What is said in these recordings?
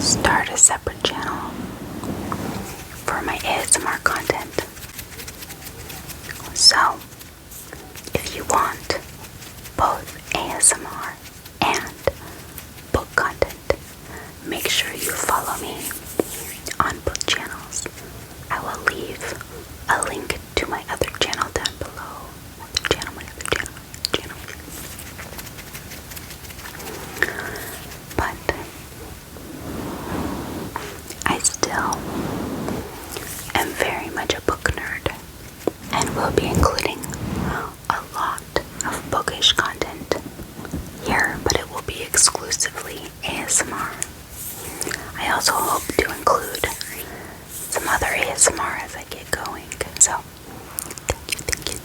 start a separate channel for my ASMR content. So, if you want both ASMR and book content, make sure you follow me on both channels. I will leave a link to my other channel down below. My other channel. But I still am very much a book nerd and will be including a lot of bookish content here, but it will be exclusively ASMR. I also hope to include some other ASMR as I get going. So, thank you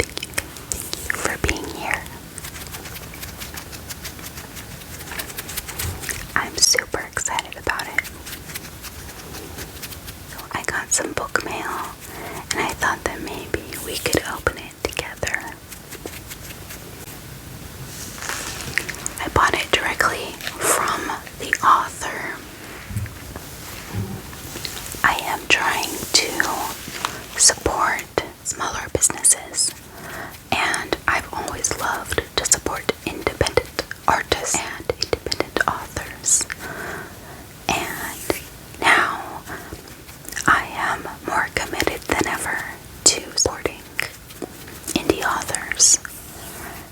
for being here. I'm super excited about it. So I got some book mail, and I thought that maybe we could open it together. I bought it directly from the author. I am trying to support smaller businesses, and I've always loved to support independent artists and independent authors. And now I am more committed than ever to supporting indie authors,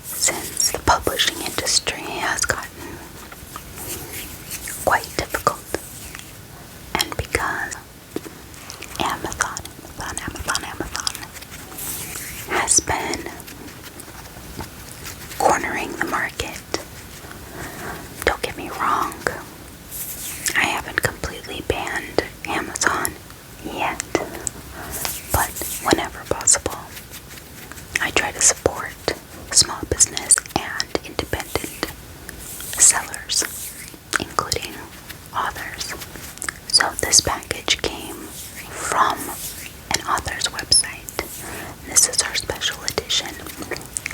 since the publishing industry has gotten quite difficult, and because Amazon has been cornering the market. Don't get me wrong, I haven't completely banned Amazon yet, but whenever possible, I try to support small business and independent sellers, including authors. So this package came from an author's website. This is our special edition.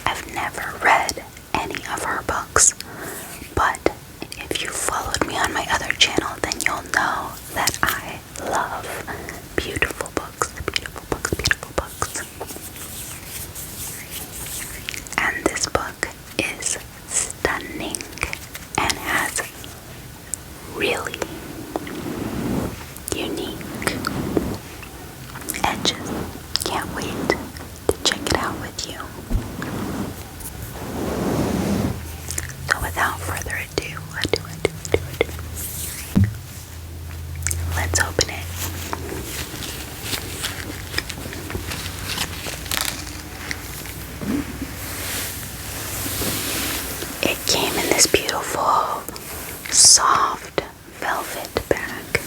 I've never read any of her books, but if you followed me on my other channel, then you'll know that I love beautiful books. And this book is stunning and has really unique edges. Can't wait to check it out with you. So without further ado, let's open it. It came in this beautiful, soft velvet bag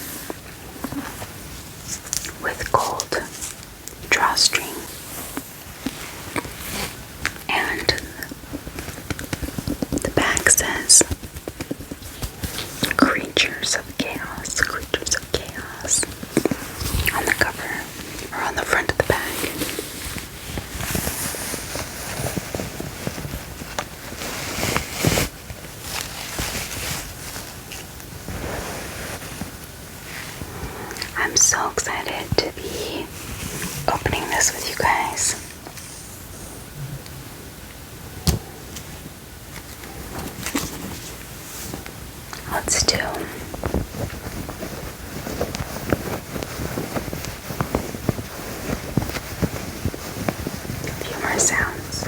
with gold drawstring, and the bag says creatures of chaos on the cover, or on the front of the bag. I'm so excited to be opening this with you guys. Let's do a few more sounds.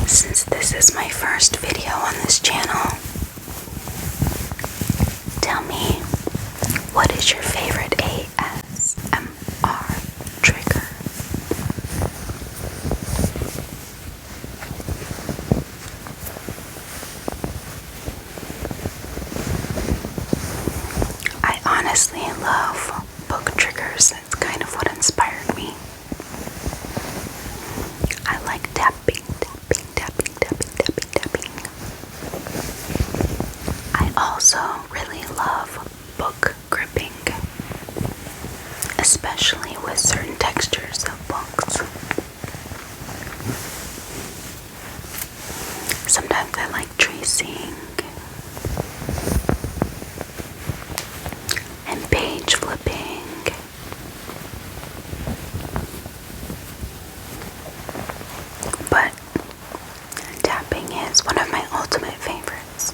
Since this is my first video on this channel, tell me, what is your favorite ASMR trigger? I honestly love book triggers. It's kind of what inspired me. I like tapping. I also really love book gripping, especially with certain textures of books. Sometimes I like tracing and page flipping. But tapping is one of my ultimate favorites.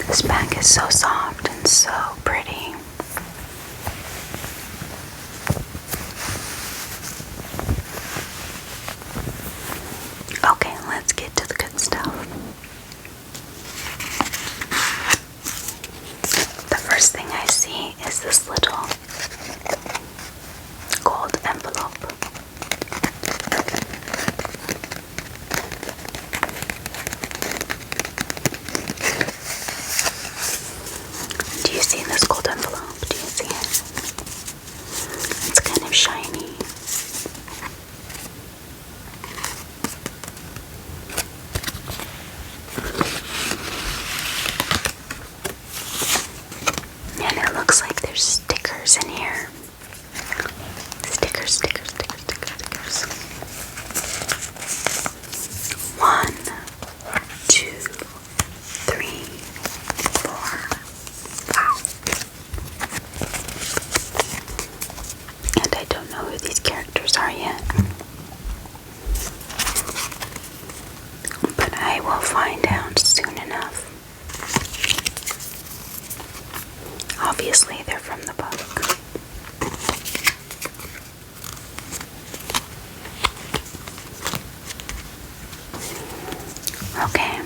This bag is so soft and so pretty. Okay, let's get to the good stuff. The first thing I see is this little gold envelope. Do you see this gold envelope? Do you see it? It's kind of shiny. And it looks like there's stickers in here. Stickers. 1, 2, 3, 4, 5. And I don't know who these characters are yet. But I will find out soon enough. Obviously, they're from the book. Okay.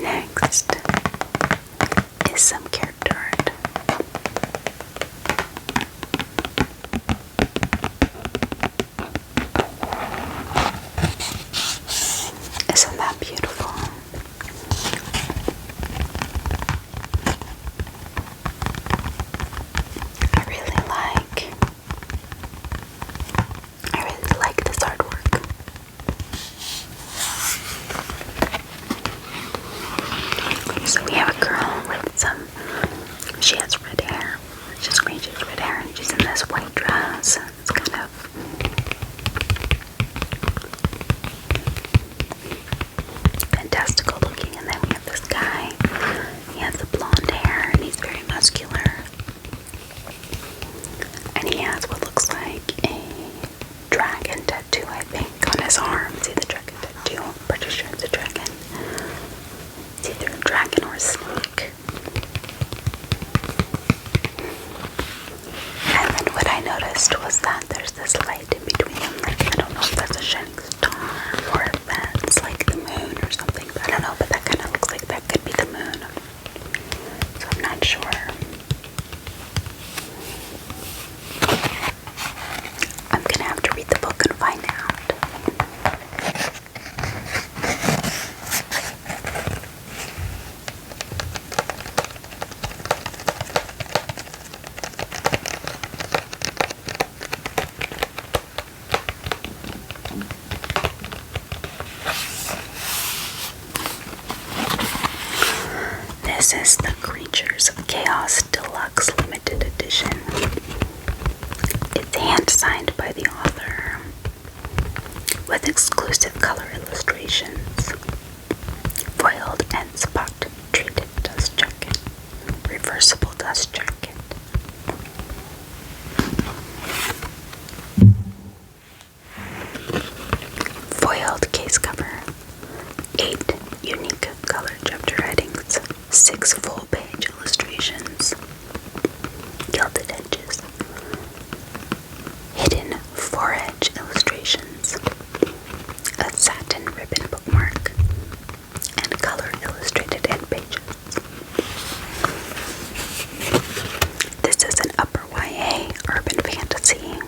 Next is some character art. Isn't that beautiful? I really like this artwork. So we have a girl with she has red hair. She's green, she has red hair, and she's in this white dress. It's kind of fantastical looking. And then we have this guy. He has the blonde hair, and he's very muscular. And he has what looks like a dragon tattoo, I think, on his arm. See the dragon tattoo? I'm pretty sure it's a dragon. It's either a dragon or a snake. And then what I noticed was that there's this light in between them. Like, I don't know if that's a shining star or if that's like the moon or something. I don't know, but that kind of looks like that could be the moon. So I'm not sure. I'm gonna have to read the book and find out. This is the Creatures of Chaos Deluxe Limited Edition. It's hand-signed by the author with exclusive color illustrations, foiled and spot-treated dust jacket, reversible dust jacket. Foiled case cover, 8 unique color chapter headings, 6 full-page illustrations, gilded edges, hidden foraged illustrations, a satin ribbon bookmark, and color illustrated end pages. This is an upper YA urban fantasy.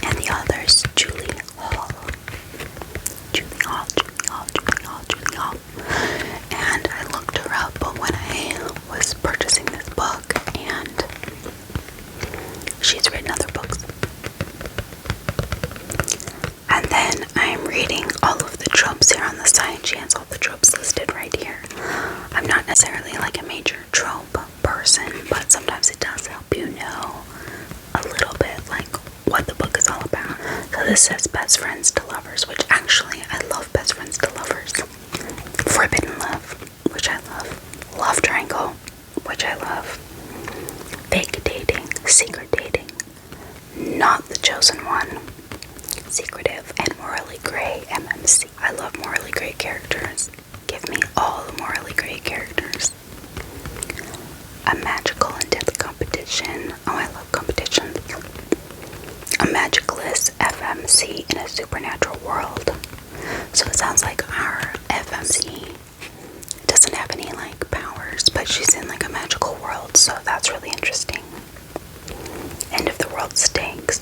And the author's Julie Hall. And I looked her up when I was purchasing this book, and she's written other books. tropes here on the side. She has all the tropes listed right here. I'm not necessarily like a major trope person, but sometimes it does help you know a little bit like what the book is all about. So this says best friends to lovers, which actually I love best friends to lovers. Forbidden love, which I love. Love triangle, which I love. Fake dating, secret dating, not the chosen one, secretive, and morally gray MMC. I love morally gray characters. Give me all the morally gray characters. A magical and deadly competition. Oh, I love competitions. A magicless FMC in a supernatural world. So it sounds like our FMC doesn't have any like powers, but she's in like a magical world, so that's really interesting. End of the world stakes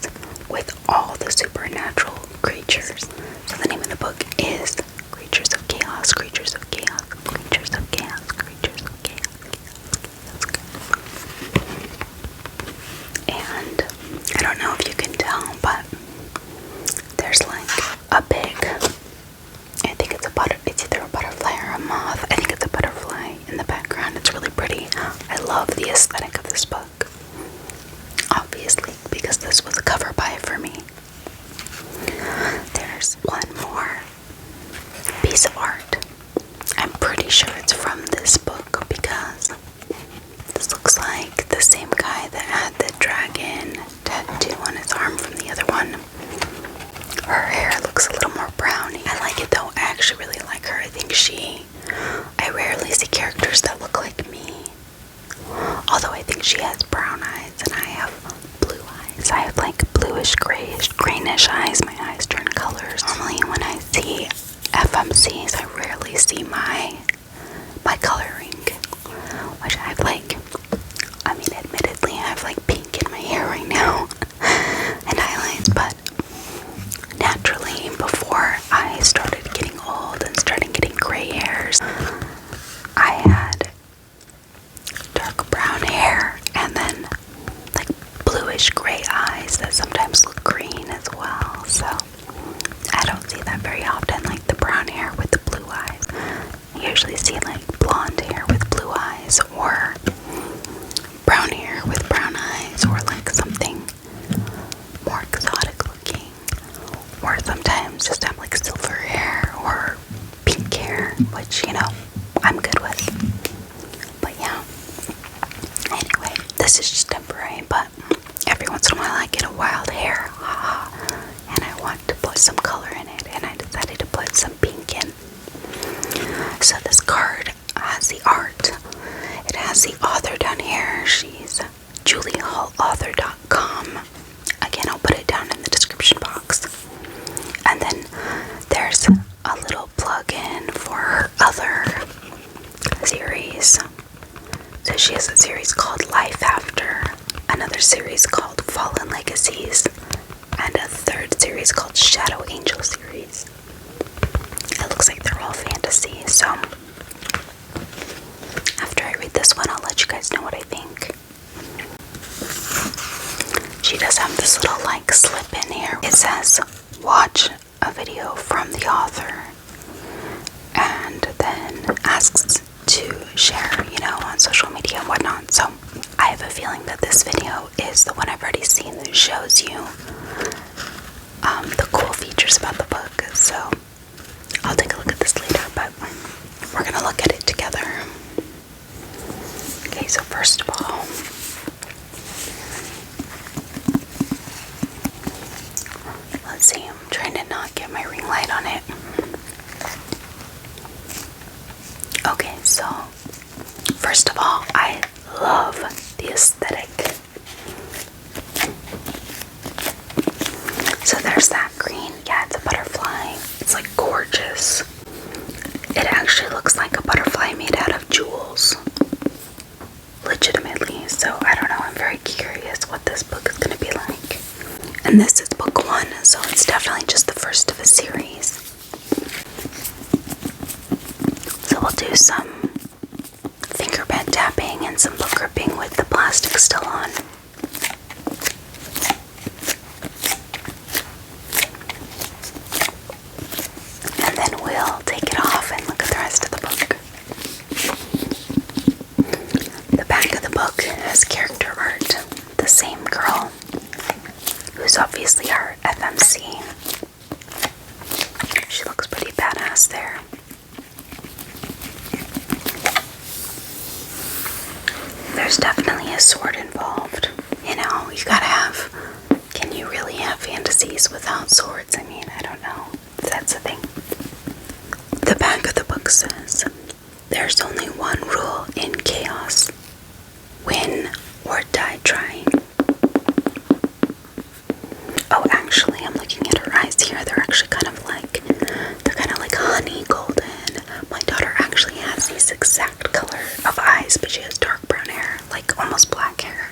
with all the supernatural creatures. So the name of the book is Creatures of Chaos, Creatures of Chaos, Creatures of Chaos, Creatures of Chaos. And I don't know if you can tell, but there's like a big, I think it's either a butterfly or a moth. I think it's a butterfly in the background. It's really pretty. I love the aesthetic of this book. Obviously, because this was a cover buy for me. There's one more piece of art. I'm pretty sure it's from this book because this looks like the same guy that had the dragon tattoo on his arm from the other one. Her hair looks a little more browny. I like it though. I actually really like her. I think I rarely see characters that look like me. Although I think she has brown eyes and I have blue eyes. I have like bluish, grayish, greenish eyes. My eyes turn colors. Normally when I see FMCs, I rarely see my coloring. Which I have like, I mean admittedly I have like pink in my hair right now. And highlights, but naturally before I started getting old and started getting gray hairs, I had dark brown hair and then like bluish gray eyes that sometimes look green as well. So I don't see that very often, like the brown hair with the blue eyes. I usually see like blonde hair with blue eyes or brown hair with brown eyes or like something more exotic looking, or sometimes just have like silver hair or pink hair, which you know I'm good with. But yeah, anyway, this is just temporary, but every once in a while I get a wild hair, and I want to put some color in it, and I decided to put some pink in. So this card has the art. It has the author down here. She's juliehallauthor.com. Again, I'll put it down in the description box. And then there's a little plug-in for her other series. So she has a series called Life After, another series called Fallen Legacies, and a third series called Shadow Angel series. It looks like they're all fantasy, so after I read this one, I'll let you guys know what I think. She does have this little like slip in here. It says, watch a video from the author, and then asks to share, you know, on social media and whatnot. So I have a feeling that this video is the one I've already seen that shows you the cool features about the book. So I'll take a look at this later, but we're gonna look at it together. Okay, so first of all, let's see, I'm trying to not get my ring light on it. Okay, so first of all, I love the aesthetic. So there's that green. Yeah, it's a butterfly. It's like gorgeous. It actually looks like a butterfly made out of jewels. Legitimately. So I don't know. I'm very curious what this book is going to be like. And this is book 1, so it's definitely just the first of a series. So we'll do some finger bed tapping and some book gripping with the plastic still on. And then we'll character art. The same girl who's obviously our FMC. She looks pretty badass there. There's definitely a sword involved. You know, you gotta have... Can you really have fantasies without swords? I mean, I don't know if that's a thing. The back of the book says, "There's only one rule in chaos. Win or die trying." Oh, actually, I'm looking at her eyes here. They're actually kind of like honey golden. My daughter actually has these exact color of eyes, but she has dark brown hair, like almost black hair.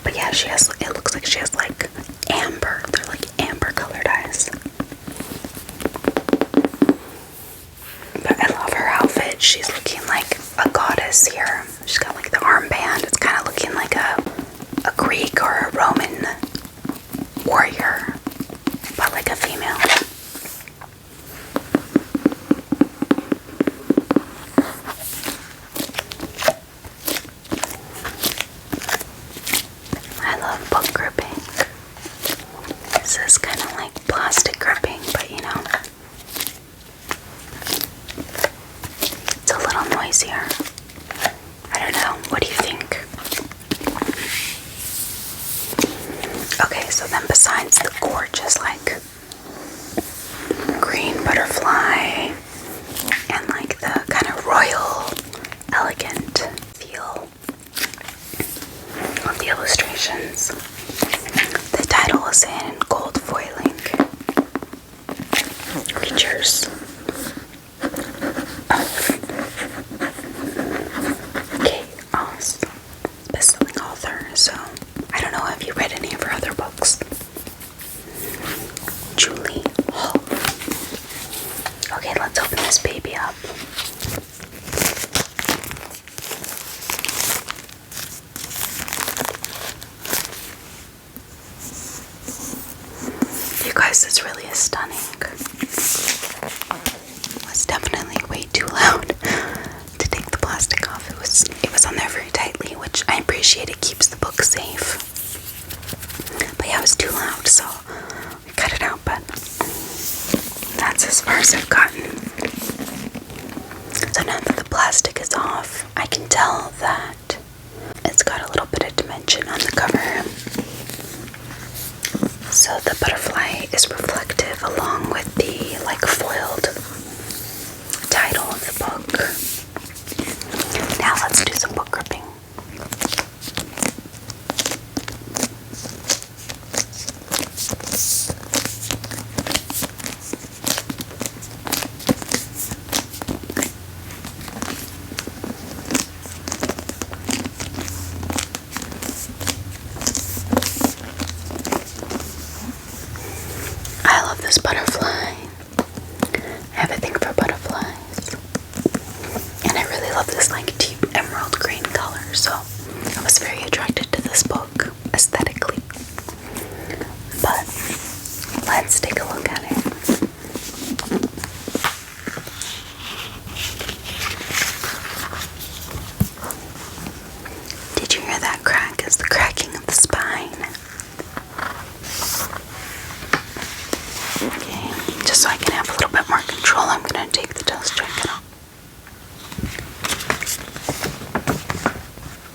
But yeah, it looks like she has like amber. They're like amber colored eyes. But I love her outfit. She's looking like a goddess here. She's got like the armband. It's kind of looking like a Greek or a Roman warrior, but like a female. I love book gripping. This is kind of like plastic gripping, but you know, it's a little noisier. I don't know. What do you think? Okay, so then besides the gorgeous, like, green butterfly and like the kind of royal, elegant feel of the illustrations, the title is in gold foiling. Creatures of Chaos. Best-selling author, so I don't know, have you read any of her other books? Julie Hall. Okay, let's open this baby up. You guys, this really is stunning. It's definitely way too loud to take the plastic off. It was on there very tightly, which I appreciate. It keeps the book safe. But yeah, it was too loud, so I cut it out, but that's as far as I've gotten. So now that the plastic is off, I can tell that it's got a little bit of dimension on the cover. So the butterfly is reflective along with the like foiled title of the book. Now let's do some book gripping. I love this butterfly. I have a thing for butterflies. And I really love this like deep emerald green color, so I was very attracted to this book aesthetically. But let's take a look at it. Did you hear that crack? It's the cracking of the spine. Okay, just so I can have a little bit more control, I'm going to take the dust jacket off.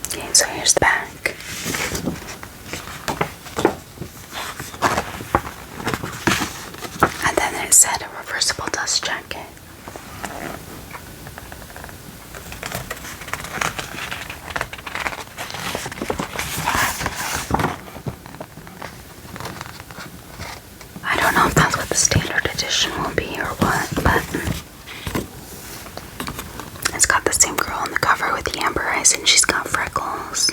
Okay, so here's the back. And then it said a reversible dust jacket. I don't know if that's what the standard edition will be or what, but it's got the same girl on the cover with the amber eyes, and she's got freckles.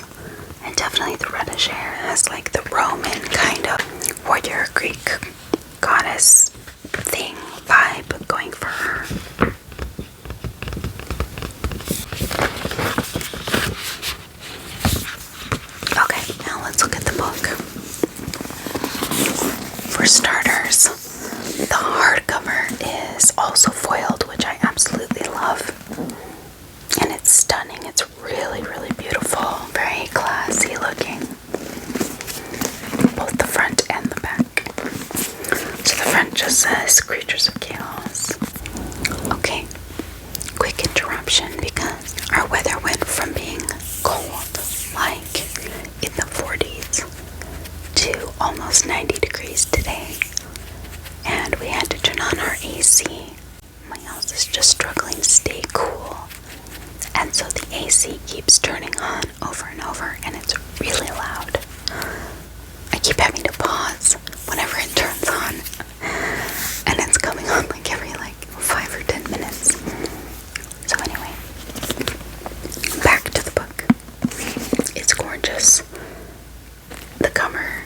And definitely the reddish hair has like the Roman kind of warrior Greek goddess thing vibe going for her. Okay, now let's look at the book. For starters, the hardcover is also foiled, which I absolutely love. And it's stunning. It's really, really beautiful. Very Miss Creatures of Chaos. Okay, quick interruption because our weather went from being cold, like in the 40s, to almost 90 degrees today. And we had to turn on our AC. My house is just struggling to stay cool. And so the AC keeps turning on over and over, and it's really loud. I keep having to pause whenever it turns on. And it's coming on like every 5 or 10 minutes. So anyway, back to the book. It's gorgeous. The cover,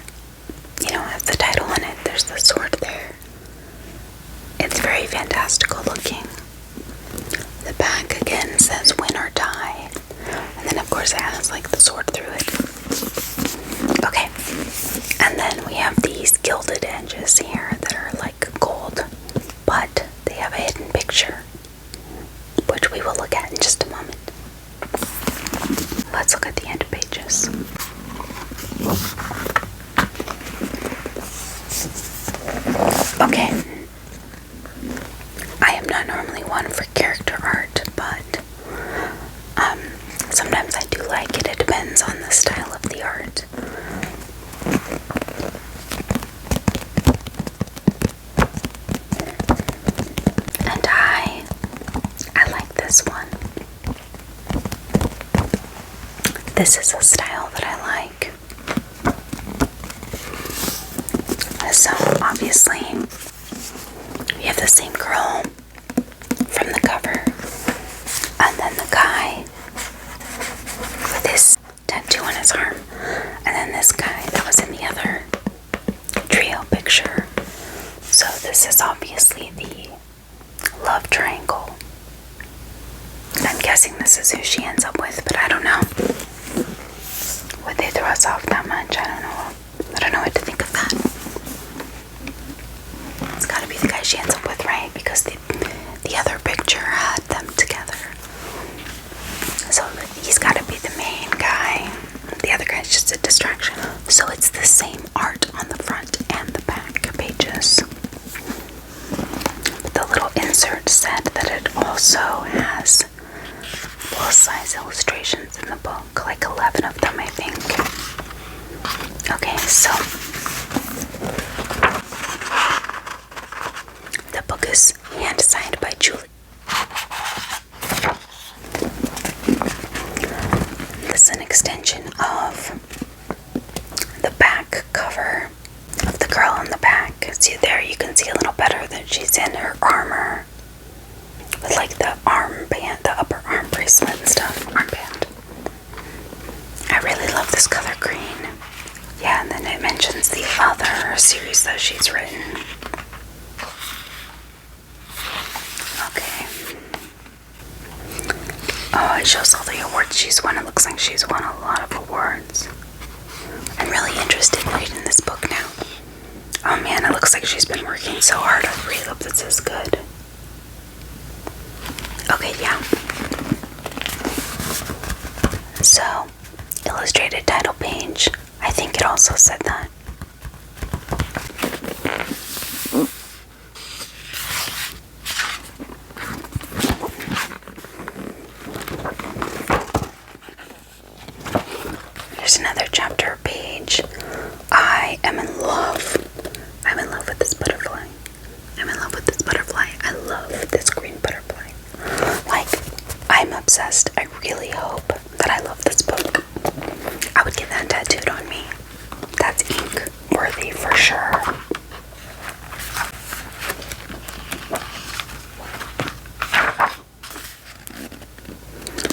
has the title on it. There's the sword there. It's very fantastical looking. The back again says win or die. And then of course it has the sword through it. Okay. And then we have these gilded edges here that are gold. But they have a hidden picture, which we will look at in just a moment. Let's look at the end pages. Okay. I am not normally one for character art, but sometimes I do like it. It depends on the style of the art. And I like this one. This is a style that I like. So obviously we have the same girl from the cover, and then the guy with his tattoo on his arm, and then this guy that was in the other trio picture. So this is obviously the love triangle. I'm guessing this is who she ends up with, but I don't know. Would they throw us off that much? I don't know. I don't know what to think of that. It's gotta be the guy she ends up with, right? Because the other picture had them together. So he's gotta be the main guy. The other guy's just a distraction. So it's the same art on the front and the back pages. But the little insert said that it also has full-size illustrations in the book. 11 of them, I think. Okay, so the book is hand-signed by Julie. This is an extension of the back cover of the girl on the back. See there, you can see a little better that she's in her armor with the armband, the upper arm bracelet and stuff. Armband. I really love this color green. Yeah, and then it mentions the other series that she's written. Okay. Oh, it shows all the awards she's won. It looks like she's won a lot of awards. I'm really interested in reading this book now. Oh man, it looks like she's been working so hard. I really hope this is good. Okay, yeah. So, illustrated title page. I think it also said that. Here's another chapter page. I am in love. I'm in love with this butterfly. I'm in love with this butterfly. I love this green butterfly. I'm obsessed. I really hope that I love this book. I would get that tattooed on me. That's ink worthy for sure.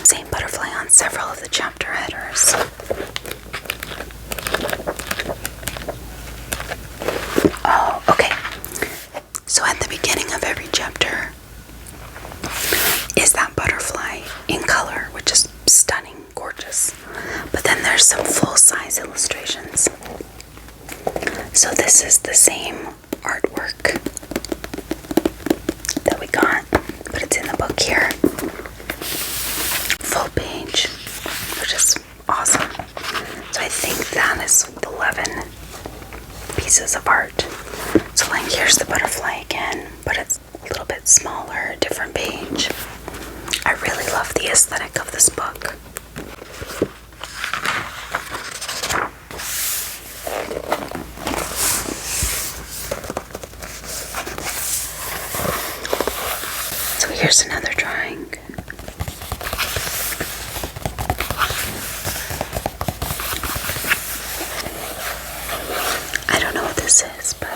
Same butterfly on several of the chapter headers. Oh, okay. So at the beginning of every chapter is that butterfly in color, which is stunning, gorgeous. But then there's some full-size illustrations. So this is the same artwork that we got, but it's in the book here. Full page, which is awesome. So I think that is 11 pieces of art. So like here's the butterfly again, but it's a little bit smaller, different page. I really love the aesthetic of this book. So here's another drawing. I don't know what this is, but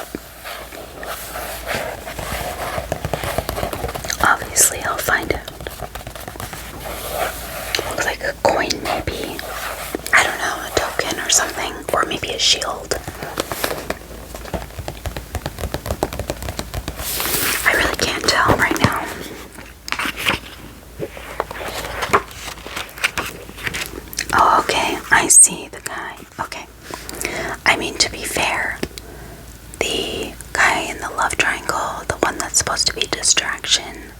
obviously I'll find out. Looks like a coin maybe. I don't know, a token or something, or maybe a shield. I really can't tell right now. Oh, okay, I see the guy. Okay. I mean, to be fair, the guy in the love triangle, the one that's supposed to be distraction,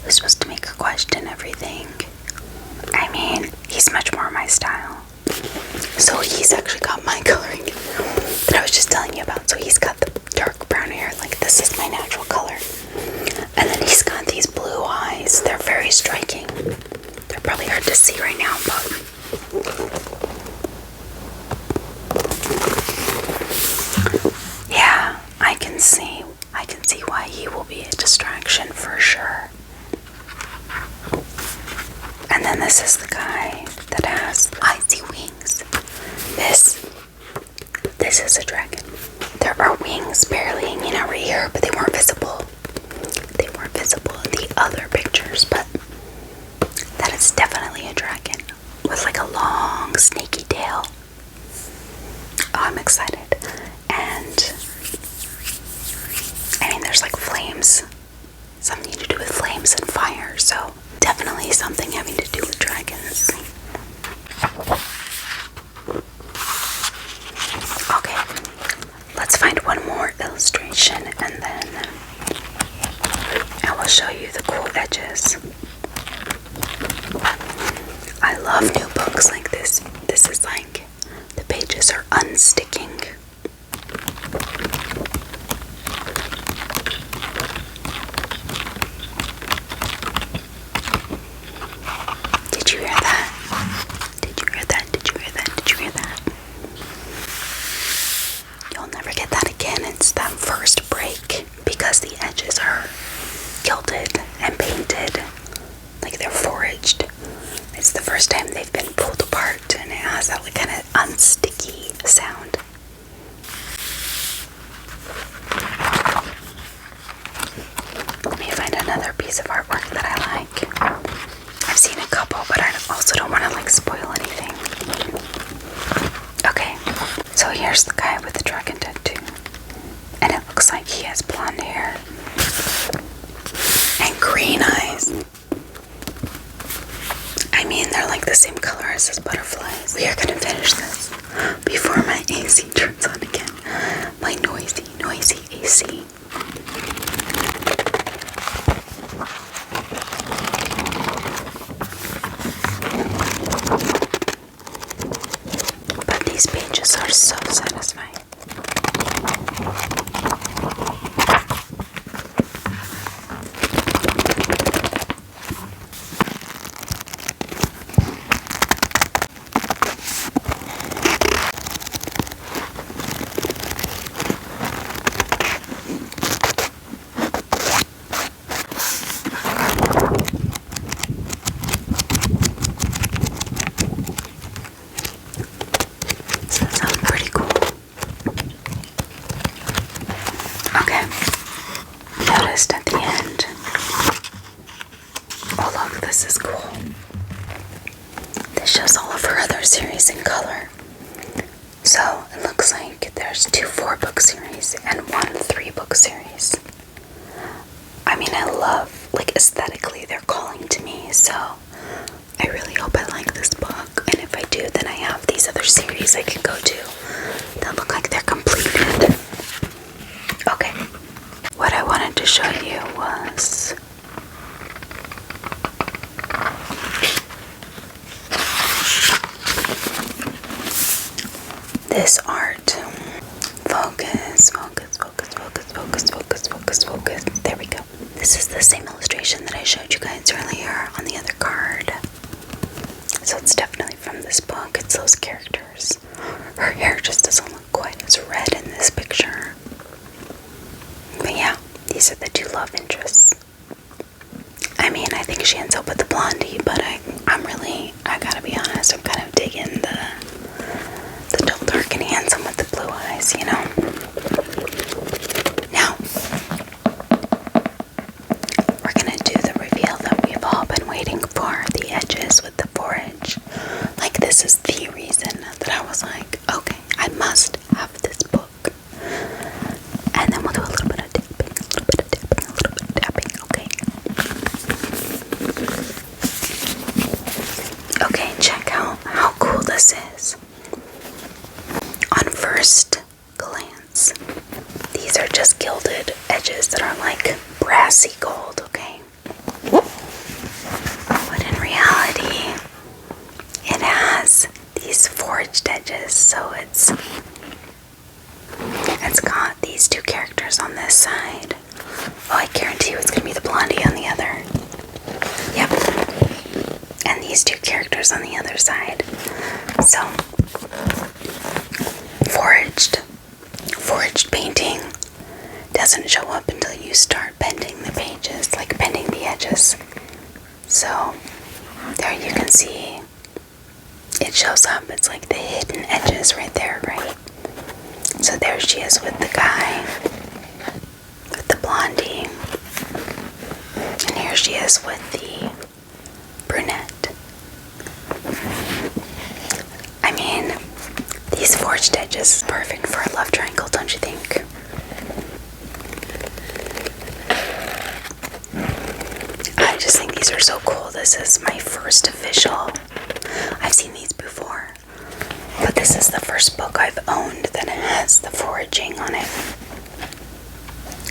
who's supposed to make her question everything, I mean, he's much more my style. So he's actually got my coloring that I was just telling you about. So he's got the dark brown hair, like this is my natural color. And then he's got these blue eyes. They're very striking. They're probably hard to see right now, but yeah, I can see why he will be a distraction for sure. And then this is the guy that has icy wings. This is a dragon. There are wings barely hanging out right here, but they weren't visible. They weren't visible in the other pictures, but that is definitely a dragon with like a long snaky tail. Oh, I'm excited. And I mean, there's like flames, something to do with flames and fire, so definitely something having to do with dragons. Okay, let's find one more illustration and then I will show you the cool edges. I love new books like this. This is like the pages are unsticking. Did you hear that? Did you hear that? Did you hear that? Did you hear that? You'll never get that again. It's that first break because the edges are gilded and painted like they're foraged. It's the first time they've been pulled apart and it has that like kind of unsticky sound. Let me find another piece of artwork that I like. I've seen a couple, but I also don't want to like spoil anything. Okay, so here's the guy with the dragon tattoo. And it looks like he has blonde hair and green eyes. I mean, they're like the same color as his butterflies. We are gonna finish this before my AC turns on again. My noisy AC. But these pages are so satisfying. At the end. Oh look, this is cool. This shows all of her other series in color. So it looks like there's 2 4-book series and 1 3-book series. I mean, I love, like aesthetically they're calling to me, so I really hope I like this book. And if I do, then I have these other series I can go to that look like they're completed. Okay. What I wanted to show you was this art. Focus. this is the same illustration that I showed you guys earlier on the other card. So it's definitely from this book. It's those characters. Her hair just doesn't look quite as red in this picture. But yeah, these are the two love interests. I mean, I think she ends up with the blondie, but I gotta be honest, I'm kind of digging the dull, dark, and handsome with the blue eyes, you know? Now, we're gonna do the reveal that we've all been waiting for, the edges with the forage. Like, this is the reason that I was like, okay, I must have this book. And then we'll do a little bit of tapping, okay? Okay, check out how cool this is. On first glance, these are just gilded edges that are like brassy gold, okay? But in reality, it has these foraged edges, so it's got these two characters on this side. Oh, I guarantee you it's gonna be the blondie on the other. Yep. And these two characters on the other side. So, foraged painting doesn't show up until you start bending the pages, like bending the edges. So, there you can see it shows up. It's like the hidden edges right there, right? So there she is with the guy, with the blondie, and here she is with the brunette. I mean, these forged edges is perfect for a love triangle, don't you think? I just think these are so cool. This is my first official. I've seen these before, but this is the first book I've owned that has the foraging on it.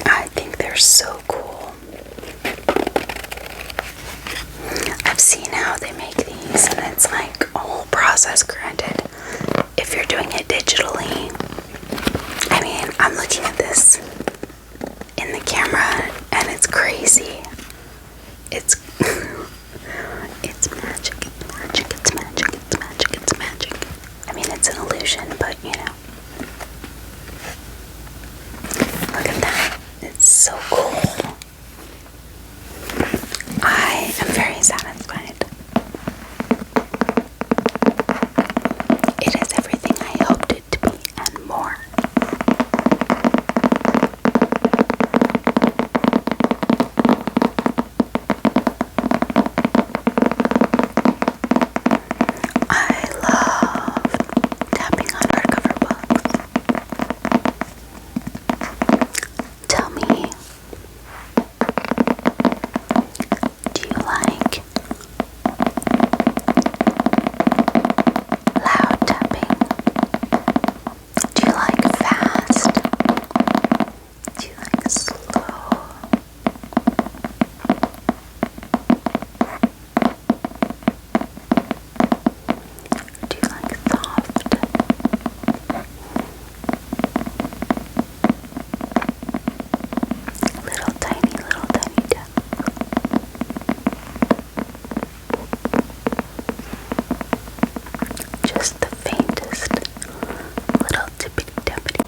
I think they're so cool. I've seen how they make these, and it's like a whole process, granted. If you're doing it digitally, I mean, I'm looking at this in the camera, and it's crazy. It's it's magic, it's magic, it's magic, it's magic, it's magic. I mean, it's an illusion, but you know. Look at that. It's so cool. I am very satisfied. It is everything I hoped it to be and more. I love tapping on hardcover books. Tell me, do you like loud tapping? Do you like fast? Do you like slow? Do you like soft? Little tiny taps. Just the faintest little tippity tappity.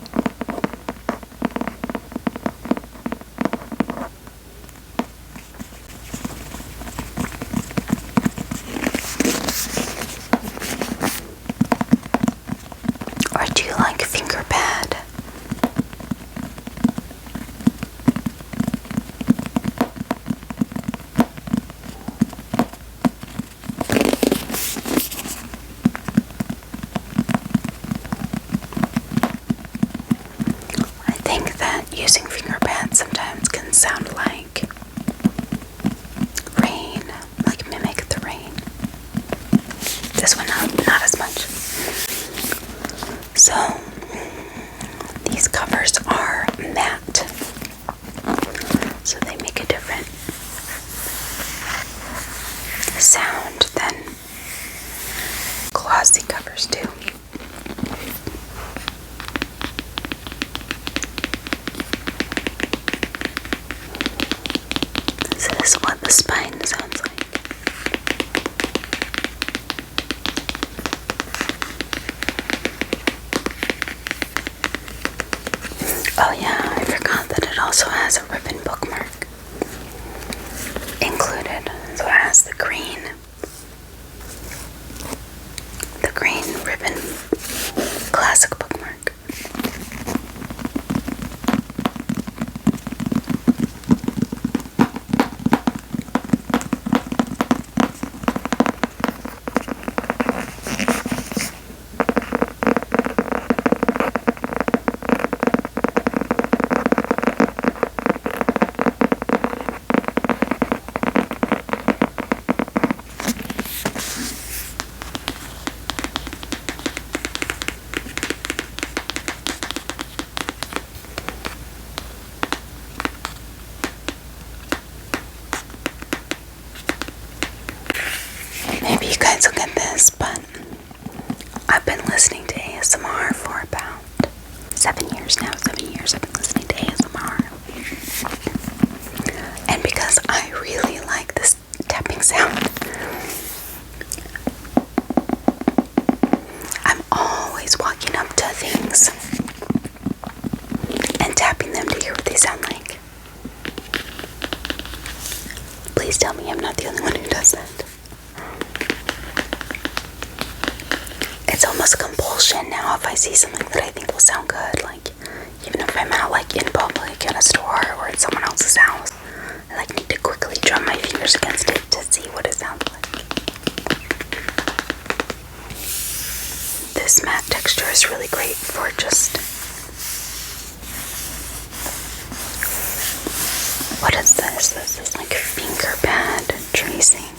Or do you like finger pad? I think that using finger pads sometimes can sound like rain, like mimic the rain. This one not as much. So these covers are matte, so they make a different sound than glossy covers do. has a ribbon bookmark included. So it has the green ribbon classic bookmark. Maybe you guys will get this, but I've been listening to ASMR for about 7 years now. 7 years I've been listening to ASMR. And because I really like this tapping sound, I'm always walking up to things and tapping them to hear what they sound like. Please tell me I'm not the only one who does that. It's almost a compulsion now if I see something that I think will sound good, like even if I'm out like in public, in a store, or at someone else's house, I like need to quickly drum my fingers against it to see what it sounds like. This matte texture is really great for just, what is this? This is like finger pad tracing.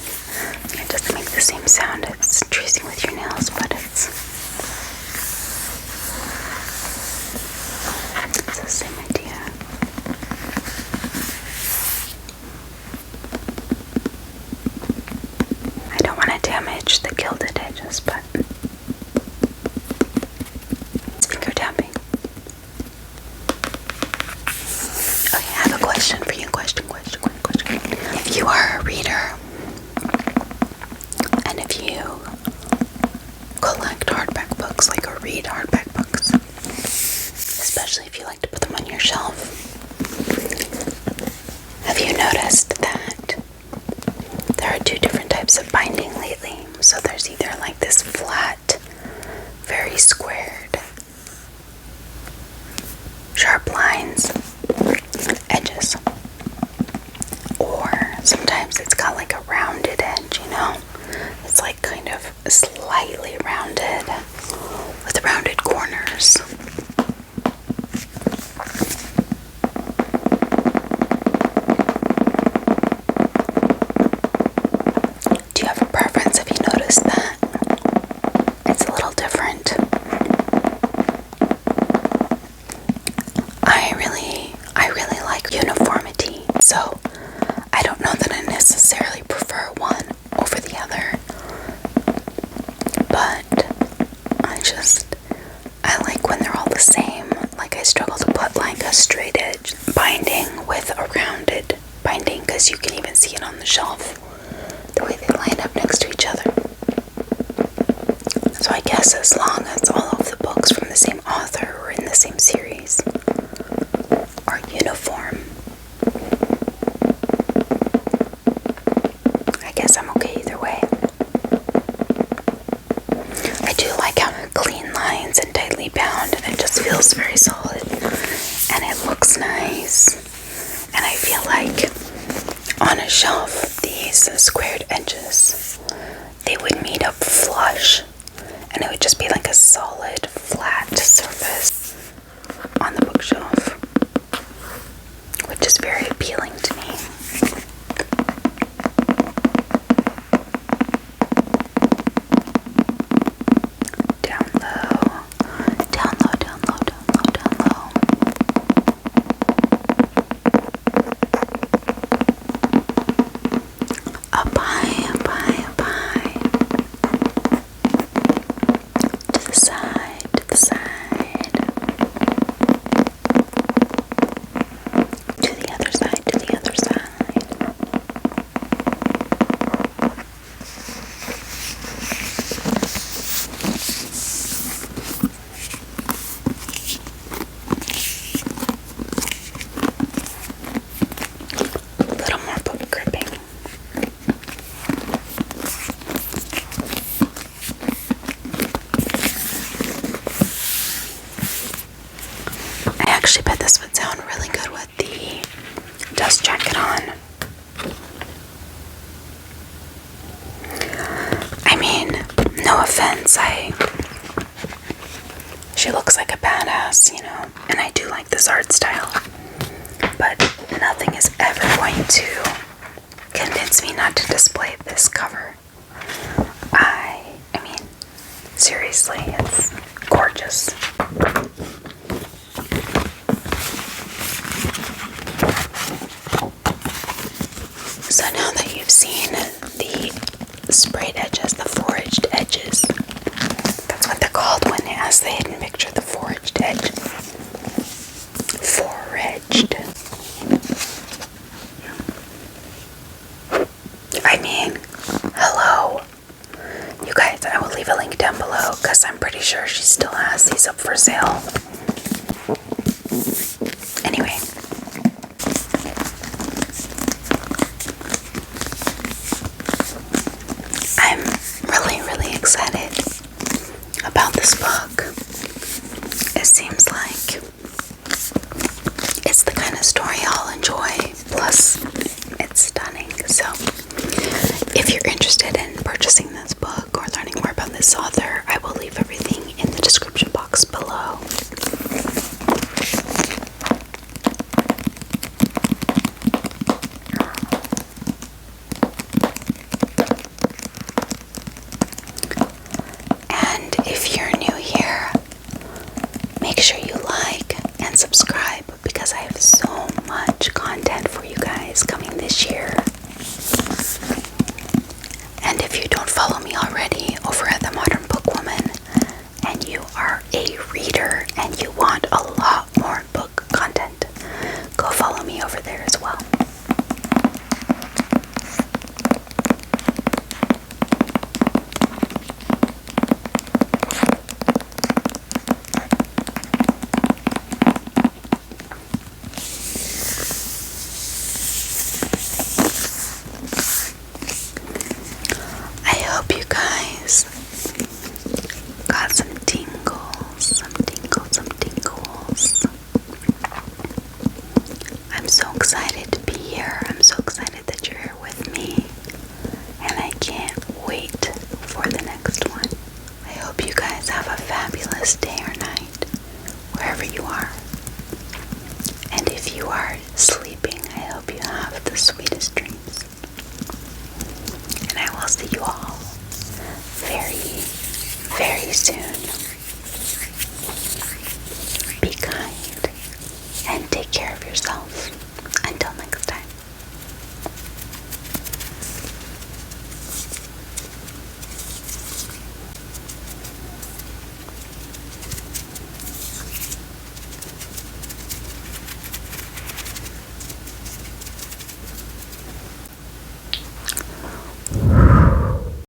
It doesn't make the same sound as tracing with your nails, but it's the same idea. I don't want to damage the gilded edges, but it's finger tapping. Okay, I have a question for you. Question. If you are a reader, and if you collect hardback books, like, or read hardback books, especially if you like to put them on your shelf, have you noticed that there are two different types of binding lately? So there's either like this flat, very squared, sharp lines, edges, or sometimes it's got like a rounded edge, you know? It's like kind of slightly rounded with rounded corners. Do you have a preference? Have you noticed that? It's a little different. I really like uniformity, so I don't know that I necessarily prefer one over the other, but I like when they're all the same. Like, I struggle to put like a straight edge binding with a rounded binding, because you can even see it on the shelf, the way they line up next to each other. So I guess as long as all of the books from the same author or in the same series are uniform, I guess I'm okay either way. I do like how clean lines and tightly bound, and it just feels very solid, and it looks nice. And I feel like on a shelf, these squared edges, they would meet up flush, and it would just be like a solid flat surface on the bookshelf, which is very appealing to me. Down low, down low, down low, down low, down low. Up high, up high, up high. To the side. actually bet this would sound really good with the dust jacket on. I mean, no offense, she looks like a badass, you know, and I do like this art style, but nothing is ever going to convince me not to display this cover. I mean, seriously, it's gorgeous. So now that you've seen the sprayed edges, the foraged edges, that's what they're called when it has the hidden picture, the foraged edge. Foraged. I mean, hello. You guys, I will leave a link down below because I'm pretty sure she still has these up for sale. Anyway. I'm really, really excited about this book. It seems like it's the kind of story I'll enjoy, plus it's stunning. So if you're interested in purchasing this book or learning more about this author, I will leave everything in the description box below. And if you're new here, make sure you like and subscribe because I have so much content for you guys coming this year. And if you don't follow me already over at The Modern Bookwoman and you are a reader and you want a lot more book content, go follow me over there as well. I hope you guys got some tingles, some tingles, some tingles. I'm so excited to be here. I'm so excited that you're here with me. And I can't wait for the next one. I hope you guys have a fabulous day or night, wherever you are. And if you are sleeping, I hope you have the sweetest dreams.